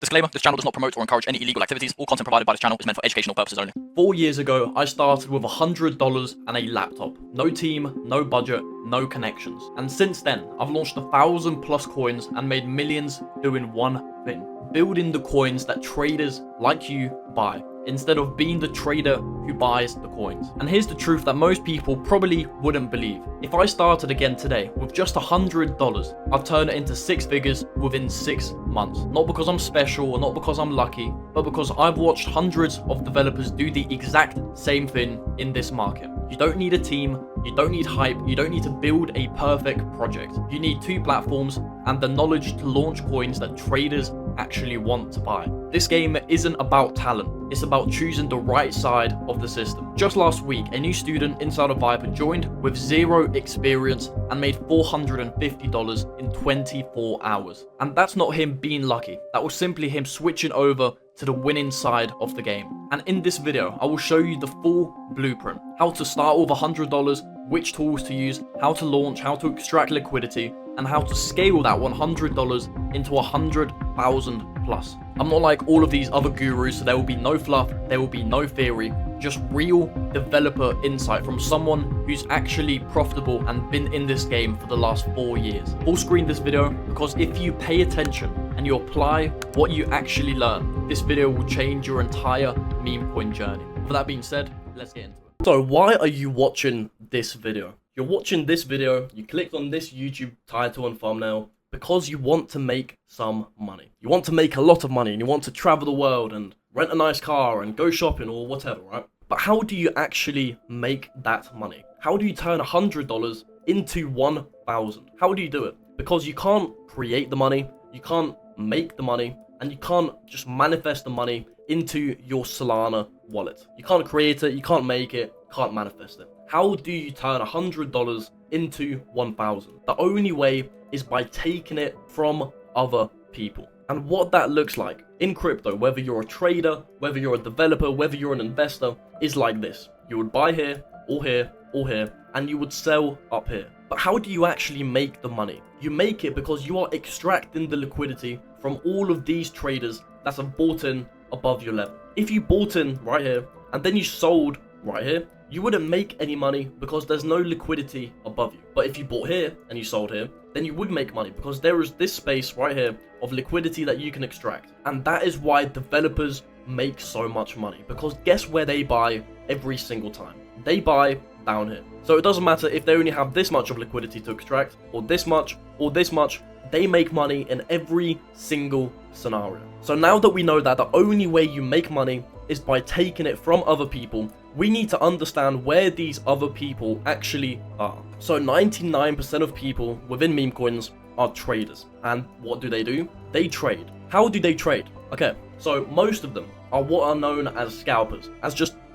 Disclaimer, this channel does not promote or encourage any illegal activities. All content provided by this channel is meant for educational purposes only. 4 years ago, I started with $100 and a laptop. No team, no budget, no connections. And since then, I've launched 1,000+ coins and made millions doing one thing: building the coins that traders like you buy, instead of being the trader who buys the coins. And here's the truth that most people probably wouldn't believe. If I started again today with just $100, I'd turn it into 6 figures within 6 months. Not because I'm special or not because I'm lucky, but because I've watched hundreds of developers do the exact same thing in this market. You don't need a team, you don't need hype, you don't need to build a perfect project. You need 2 platforms and the knowledge to launch coins that traders actually want to buy. This game isn't about talent, it's about choosing the right side of the system. Just last week, a new student inside of Viper joined with 0 experience and made $450 in 24 hours. And that's not him being lucky, that was simply him switching over to the winning side of the game. And in this video, I will show you the full blueprint: how to start with $100, which tools to use, how to launch, how to extract liquidity, and how to scale that $100 into 100,000 plus. I'm not like all of these other gurus, so there will be no fluff, there will be no theory, just real developer insight from someone who's actually profitable and been in this game for the last 4 years. Full screen this video, because if you pay attention and you apply what you actually learn, this video will change your entire meme coin journey. With that being said, let's get into it. So why are you watching this video? You're watching this video, you clicked on this YouTube title and thumbnail because you want to make some money. You want to make a lot of money and you want to travel the world and rent a nice car and go shopping or whatever, right? But how do you actually make that money? How do you turn $100 into 1,000? How do you do it? Because you can't create the money, you can't make the money, and you can't just manifest the money into your Solana wallet. You can't create it, you can't make it, can't manifest it. How do you turn $100 into 1,000? The only way is by taking it from other people. And what that looks like in crypto, whether you're a trader, whether you're a developer, whether you're an investor, is like this. You would buy here, or here, or here, and you would sell up here. But how do you actually make the money? You make it because you are extracting the liquidity from all of these traders that have bought in above your level. If you bought in right here, and then you sold right here, you wouldn't make any money because there's no liquidity above you. But if you bought here and you sold here, then you would make money because there is this space right here of liquidity that you can extract. And that is why developers make so much money, because guess where they buy every single time? They buy down here. So it doesn't matter if they only have this much of liquidity to extract, or this much, or this much, they make money in every single scenario. So now that we know that the only way you make money is by taking it from other people, we need to understand where these other people actually are. So 99% of people within meme coins are traders. And what do? They trade. How do they trade? Okay, so most of them are what are known as scalpers.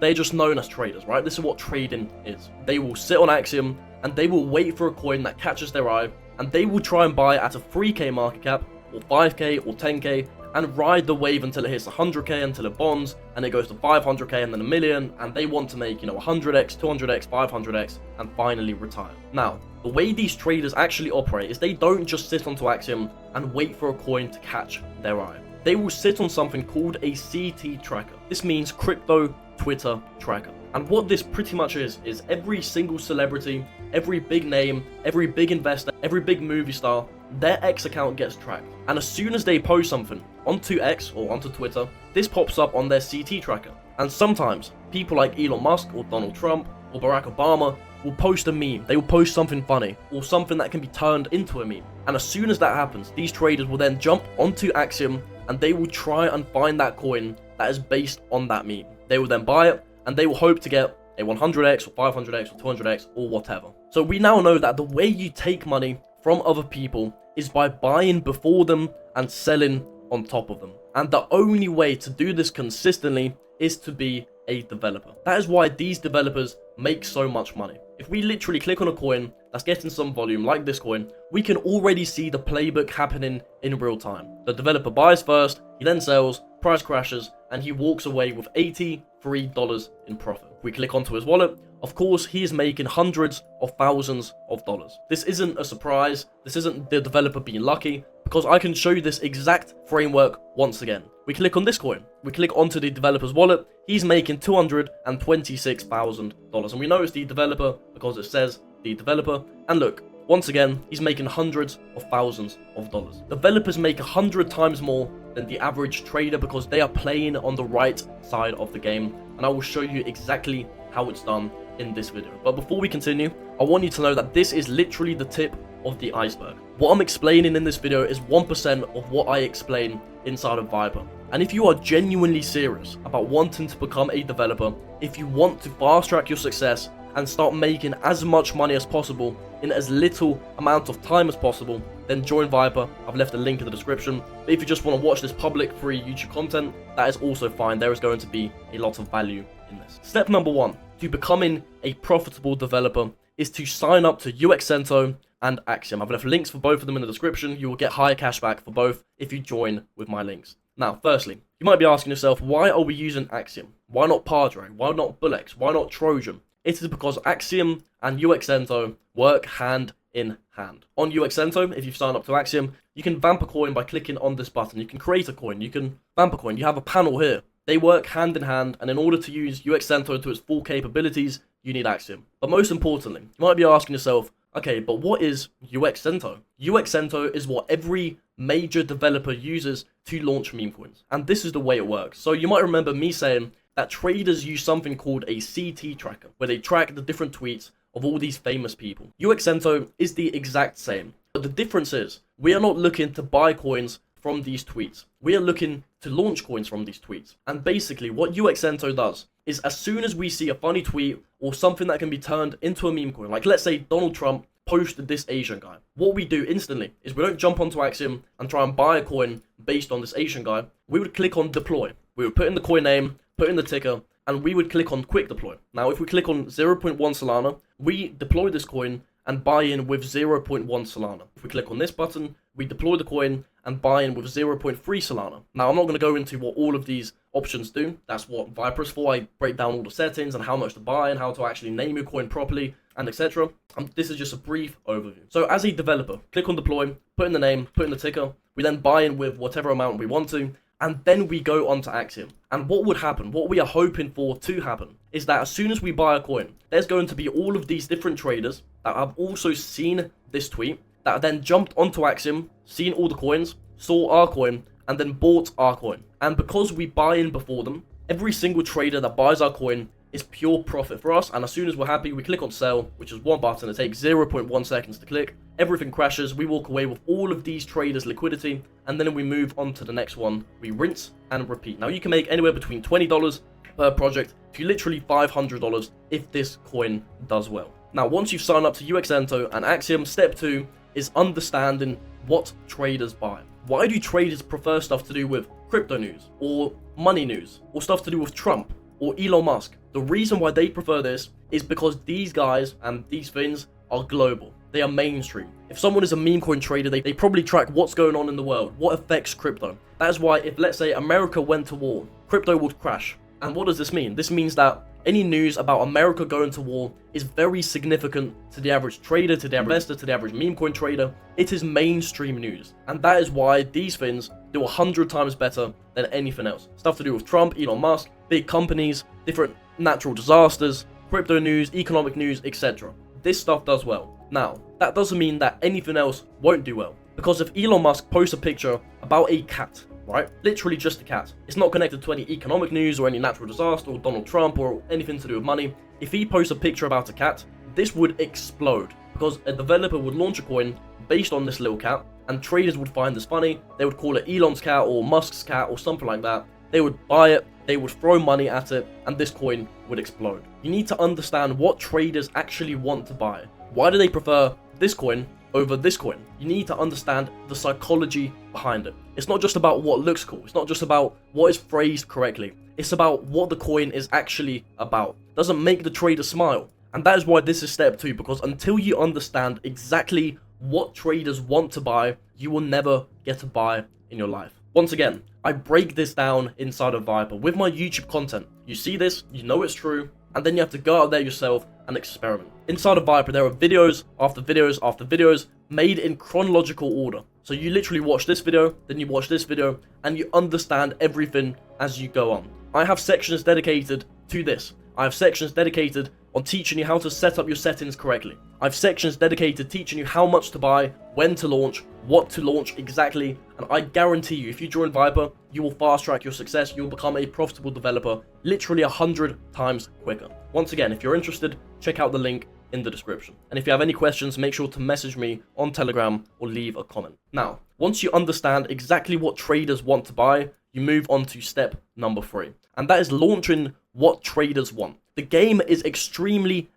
They're just known as traders, right? This is what trading is. They will sit on Axiom and they will wait for a coin that catches their eye, and they will try and buy it at a 3k market cap, or 5k, or 10k, and ride the wave until it hits 100k, until it bonds, and it goes to 500k and then 1 million, and they want to make, 100x, 200x, 500x, and finally retire. Now, the way these traders actually operate is they don't just sit onto Axiom and wait for a coin to catch their eye. They will sit on something called a CT tracker. This means crypto Twitter tracker. And what this pretty much is every single celebrity, every big name, every big investor, every big movie star, their X account gets tracked. And as soon as they post something onto X or onto Twitter, this pops up on their CT tracker. And sometimes people like Elon Musk or Donald Trump or Barack Obama will post a meme. They will post something funny or something that can be turned into a meme. And as soon as that happens, these traders will then jump onto Axiom and they will try and find that coin that is based on that meme. They will then buy it and they will hope to get a 100x or 500x or 200x or whatever. So we now know that the way you take money from other people is by buying before them and selling on top of them. And the only way to do this consistently is to be a developer. That is why these developers make so much money. If we literally click on a coin that's getting some volume, like this coin, we can already see the playbook happening in real time. The developer buys first, he then sells, price crashes, and he walks away with $83 in profit. If we click onto his wallet, of course, he is making hundreds of thousands of dollars. This isn't a surprise. This isn't the developer being lucky, because I can show you this exact framework once again. We click on this coin. We click onto the developer's wallet. He's making $226,000. And we know it's the developer because it says the developer. And look, once again, he's making hundreds of thousands of dollars. Developers make 100 times more than the average trader because they are playing on the right side of the game. And I will show you exactly how it's done in this video. But before we continue, I want you to know that this is literally the tip of the iceberg. What I'm explaining in this video is 1% of what I explain inside of Viper. And if you are genuinely serious about wanting to become a developer, if you want to fast track your success and start making as much money as possible in as little amount of time as possible, then join Viper. I've left a link in the description. But if you just want to watch this public free YouTube content, that is also fine. There is going to be a lot of value in this. Step number 1 to becoming a profitable developer is to sign up to UXento and Axiom. I've left links for both of them in the description. You will get higher cashback for both if you join with my links. Now, firstly, you might be asking yourself, why are we using Axiom? Why not Padre? Why not Bullex? Why not Trojan? It is because Axiom and UXento work hand in hand. On UXento, if you've signed up to Axiom, you can vamp a coin by clicking on this button. You can create a coin. You can vamp a coin. You have a panel here. They work hand in hand, and in order to use UXento to its full capabilities, you need Axiom. But most importantly, you might be asking yourself, okay, but what is UXento? UXento is what every major developer uses to launch meme coins. And this is the way it works. So you might remember me saying that traders use something called a CT tracker, where they track the different tweets of all these famous people. UXento is the exact same. But the difference is, we are not looking to buy coins from these tweets. We are looking to launch coins from these tweets. And basically, what UXento does is as soon as we see a funny tweet or something that can be turned into a meme coin, like let's say Donald Trump posted this Asian guy, what we do instantly is we don't jump onto Axiom and try and buy a coin based on this Asian guy. We would click on deploy. We would put in the coin name, put in the ticker, and we would click on quick deploy. Now, if we click on 0.1 Solana, we deploy this coin and buy in with 0.1 Solana. If we click on this button, we deploy the coin and buy in with 0.3 Solana. Now, I'm not going to go into what all of these options do. That's what Viper is for. I break down all the settings and how much to buy and how to actually name your coin properly and etc. This is just a brief overview. So as a developer, click on deploy, put in the name, put in the ticker. We then buy in with whatever amount we want to, and then we go onto Axiom. And what would happen, what we are hoping for to happen, is that as soon as we buy a coin, there's going to be all of these different traders that have also seen this tweet, that then jumped onto Axiom, seen all the coins, saw our coin, and then bought our coin. And because we buy in before them, every single trader that buys our coin is pure profit for us. And as soon as we're happy, we click on sell, which is one button. It takes 0.1 seconds to click. Everything crashes. We walk away with all of these traders' liquidity, and then we move on to the next one. We rinse and repeat. Now, you can make anywhere between $20 per project to literally $500 if this coin does well. Now, once you've signed up to UXento and Axiom, step 2 is understanding what traders buy. Why do traders prefer stuff to do with crypto news or money news or stuff to do with Trump or Elon Musk? The reason why they prefer this is because these guys and these things are global. They are mainstream. If someone is a meme coin trader, they probably track what's going on in the world, what affects crypto. That is why if, let's say, America went to war, crypto would crash. And what does this mean? This means that any news about America going to war is very significant to the average trader, to the investor, to the average meme coin trader. It is mainstream news. And that is why these things do 100 times better than anything else. Stuff to do with Trump, Elon Musk, big companies, different natural disasters, crypto news, economic news, etc. This stuff does well. Now, that doesn't mean that anything else won't do well. Because if Elon Musk posts a picture about a cat, right? Literally just a cat. It's not connected to any economic news or any natural disaster or Donald Trump or anything to do with money. If he posts a picture about a cat, this would explode because a developer would launch a coin based on this little cat and traders would find this funny. They would call it Elon's cat or Musk's cat or something like that. They would buy it, they would throw money at it, and this coin would explode. You need to understand what traders actually want to buy. Why do they prefer this coin over this coin? You need to understand the psychology behind it. It's not just about what looks cool. It's not just about what is phrased correctly. It's about what the coin is actually about. It doesn't make the trader smile. And that is why this is step 2, because until you understand exactly what traders want to buy, you will never get to buy in your life. Once again, I break this down inside of Viper with my YouTube content. You see this, you know it's true, and then you have to go out there yourself and experiment. Inside of Viper, there are videos after videos after videos made in chronological order. So you literally watch this video, then you watch this video, and you understand everything as you go on. I have sections dedicated to this. I have sections dedicated on teaching you how to set up your settings correctly. I have sections dedicated teaching you how much to buy, when to launch, what to launch exactly, and I guarantee you, if you join Viper, you will fast track your success, you will become a profitable developer literally 100 times quicker. Once again, if you're interested, check out the link in the description. And if you have any questions, make sure to message me on Telegram or leave a comment. Now, once you understand exactly what traders want to buy, you move on to step number 3, and that is launching what traders want. The game is extremely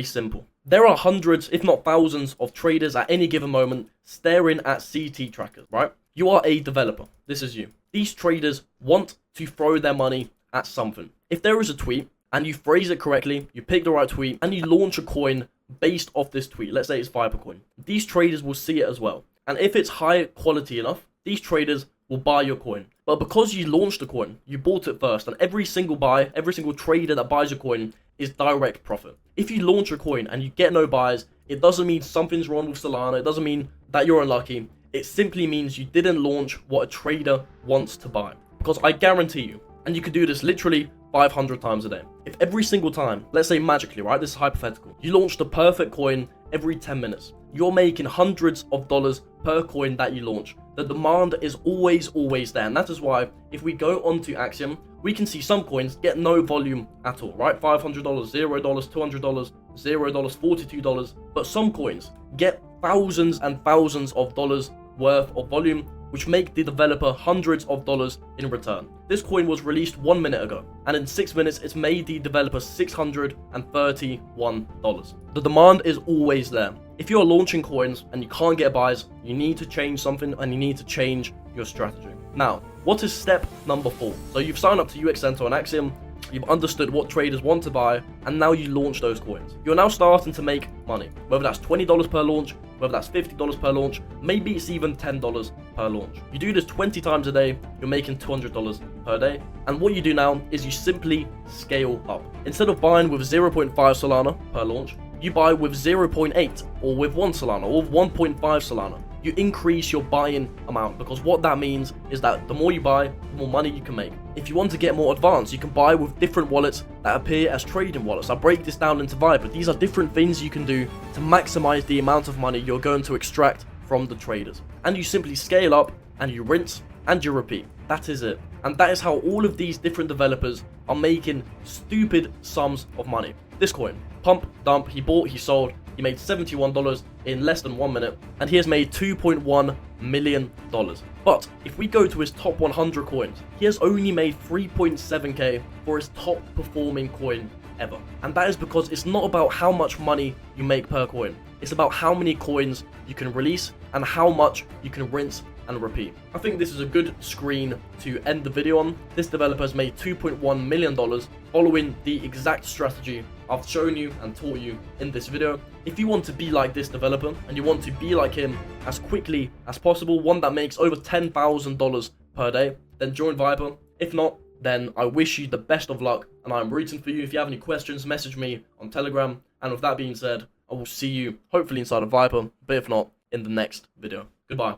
simple. There are hundreds, if not thousands, of traders at any given moment staring at CT trackers, right? You are a developer. This is you. These traders want to throw their money at something. If there is a tweet and you phrase it correctly, you pick the right tweet, and you launch a coin based off this tweet, let's say it's Viper coin, these traders will see it as well. And if it's high quality enough, these traders will buy your coin. But because you launched the coin, you bought it first, and every single buy, every single trader that buys your coin is direct profit. If you launch a coin and you get no buys, it doesn't mean something's wrong with Solana, it doesn't mean that you're unlucky, it simply means you didn't launch what a trader wants to buy. Because I guarantee you, and you could do this literally 500 times a day. If every single time, let's say magically, right, this is hypothetical, you launch the perfect coin every 10 minutes, you're making hundreds of dollars per coin that you launch. The demand is always there, and that is why if we go onto Axiom, we can see some coins get no volume at all, right? $500, $0, $200, $0, $42, but some coins get thousands and thousands of dollars worth of volume, which make the developer hundreds of dollars in return. This coin was released 1 minute ago, and in 6 minutes, it's made the developer $631. The demand is always there. If you're launching coins and you can't get buys, you need to change something, and you need to change your strategy. Now, what is step number 4? So you've signed up to UX Center on Axiom, you've understood what traders want to buy, and now you launch those coins. You're now starting to make money, whether that's $20 per launch, whether that's $50 per launch, maybe it's even $10 per launch. You do this 20 times a day, you're making $200 per day. And what you do now is you simply scale up. Instead of buying with 0.5 Solana per launch, you buy with 0.8 or with 1 Solana or 1.5 Solana. You increase your buying amount, because what that means is that the more you buy, the more money you can make. If you want to get more advanced, you can buy with different wallets that appear as trading wallets. I break this down into Viper. These are different things you can do to maximize the amount of money you're going to extract from the traders. And you simply scale up, and you rinse, and you repeat. That is it. And that is how all of these different developers are making stupid sums of money. This coin, pump, dump, he bought, he sold, he made $71 in less than 1 minute, and he has made $2.1 million. But if we go to his top 100 coins, he has only made 3.7k for his top performing coin ever. And that is because it's not about how much money you make per coin, it's about how many coins you can release and how much you can rinse and repeat. I think this is a good screen to end the video on. This developer has made $2.1 million following the exact strategy I've shown you and taught you in this video. If you want to be like this developer and you want to be like him as quickly as possible, one that makes over $10,000 per day, then join Viper. If not, then I wish you the best of luck, and I'm rooting for you. If you have any questions, message me on Telegram. And with that being said, I will see you hopefully inside of Viper, but if not, in the next video. Goodbye.